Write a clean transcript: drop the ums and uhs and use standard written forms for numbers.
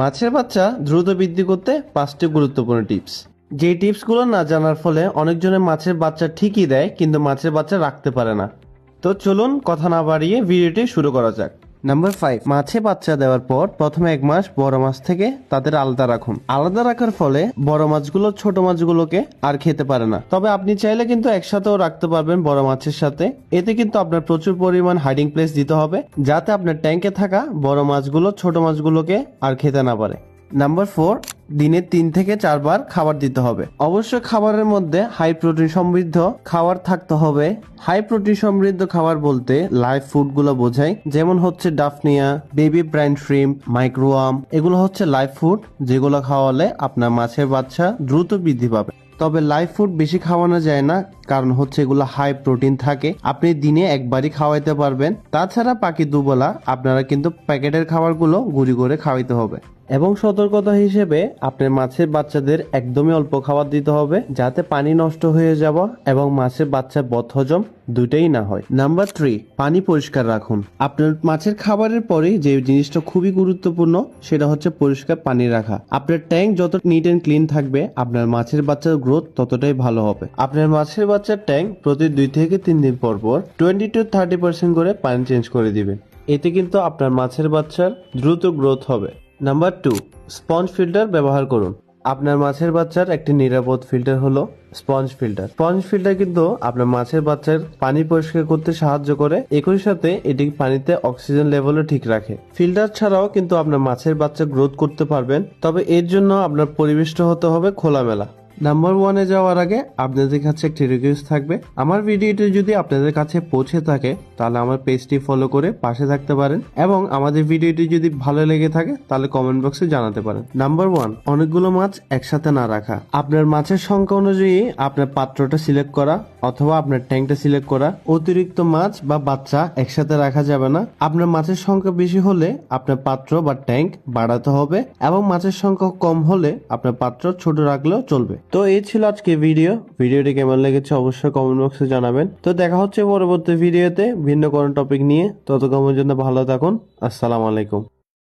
মাছের বাচ্চা দ্রুত বৃদ্ধি করতে 5টি গুরুত্বপূর্ণ টিপস। যে টিপসগুলো না জানার ফলে অনেকজনের মাছের বাচ্চা ঠিকই দেয় কিন্তু মাছের বাচ্চা রাখতে পারে না। তো চলুন কথা না বাড়িয়ে ভিডিওটি শুরু করা যাক। নাম্বার 5, মাছে বাচ্চা দেওয়ার পর প্রথমে 1 মাস বড় মাছ থেকে তাদের আলাদা রাখুন। আলাদা রাখার ফলে বড় মাছগুলো ছোট মাছগুলোকে আর খেতে পারে না। তবে আপনি চাইলে কিন্তু একসাথেও রাখতে পারবেন বড় মাছের সাথে। এতে কিন্তু আপনার প্রচুর পরিমাণ হাইডিং প্লেস দিতে হবে যাতে আপনার ট্যাঙ্কে থাকা বড় মাছগুলো ছোট মাছগুলোকে আর খেতে না পারে। নাম্বার 4, দিনে 3 থেকে 4 বার খাবার দিতে হবে। অবশ্যই খাবারের মধ্যে হাই প্রোটিন সমৃদ্ধ খাবার থাকতে হবে। হাই প্রোটিন সমৃদ্ধ খাবার বলতে লাইভ ফুডগুলো বোঝায়, যেমন হচ্ছে ডাফনিয়া, বেবি ব্রাইন শ্রিম্প, মাইক্রোওয়ার্ম। এগুলো হচ্ছে লাইভ ফুড যেগুলো খাওয়ালে আপনার মাছের বাচ্চা দ্রুত বৃদ্ধি পাবে। তবে লাইভ ফুড বেশি খাওয়ানো যায় না, কারণ হচ্ছে এগুলো হাই প্রোটিন থাকে। আপনি দিনে একবারই খাওয়াইতে পারবেন। তাছাড়া বাকি দুবেলা আপনারা কিন্তু প্যাকেটের খাবারগুলো গুঁড়ি করে খাওয়াইতে হবে। এবং সতর্কতা হিসেবে আপনার মাছের বাচ্চাদের একদমই অল্প খাবার দিতে হবে যাতে পানি নষ্ট হয়ে যাওয়া এবং মাছের বাচ্চার বদহজম দুইটাই না হয়। নাম্বার 3, পানি পরিষ্কার রাখুন। আপনার মাছের খাবারের পরে যে জিনিসটা খুবই গুরুত্বপূর্ণ সেটা হচ্ছে পরিষ্কার পানি রাখা। আপনার ট্যাঙ্ক যত নিট এন্ড ক্লিন থাকবে আপনার মাছের বাচ্চার গ্রোথ ততটাই ভালো হবে। আপনার মাছের বাচ্চার ট্যাঙ্ক প্রতি 2 থেকে 3 দিন পর 20 to 30% করে পানি চেঞ্জ করে দিবেন। এতে কিন্তু আপনার মাছের বাচ্চার দ্রুত গ্রোথ হবে। নাম্বার 2, স্পঞ্জ ফিল্টার ব্যবহার করুন। আপনার মাছের বাচ্চার একটি নিরাপদ ফিল্টার হলো স্পঞ্জ ফিল্টার। স্পঞ্জ ফিল্টার কিন্তু আপনার মাছের বাচ্চার পানি পরিষ্কার করতে সাহায্য করে, একই সাথে এটি পানিতে অক্সিজেন লেভেলও ঠিক রাখে। ফিল্টার ছাড়াও কিন্তু আপনার মাছের বাচ্চা গ্রোথ করতে পারবেন, তবে এর জন্য আপনার পরিবেশটা হতে হবে খোলামেলা। নাম্বার 1 এ যাওয়ার আগে আপনাদের কাছে একটি রিকোয়েস্ট থাকবে, আমার ভিডিওটি যদি আপনাদের কাছে পৌঁছে থাকে তাহলে আমার পেজটি ফলো করে পাশে থাকতে পারেন এবং আমাদের ভিডিওটি যদি ভালো লেগে থাকে তাহলে কমেন্ট বক্সে জানাতে পারেন। নাম্বার 1, অনেকগুলো মাছ একসাথে না রাখা। আপনার মাছের সংখ্যা অনুযায়ী আপনার পাত্রটা সিলেক্ট করা অথবা আপনার ট্যাঙ্কটা সিলেক্ট করা। অতিরিক্ত মাছ বা বাচ্চা একসাথে রাখা যাবে না। আপনার মাছের সংখ্যা বেশি হলে আপনার পাত্র বা ট্যাঙ্ক বাড়াতে হবে এবং মাছের সংখ্যা কম হলে আপনার পাত্র ছোট রাখলেও চলবে। তো এই ছিল আজকে ভিডিওটি কেমন লেগেছে অবশ্যই কমেন্ট বক্সে জানাবেন। তো দেখা হচ্ছে পরবর্তী ভিডিওতে ভিন্ন কোনো টপিক নিয়ে। ততক্ষণ পর্যন্ত ভালো থাকুন। আসসালামু আলাইকুম।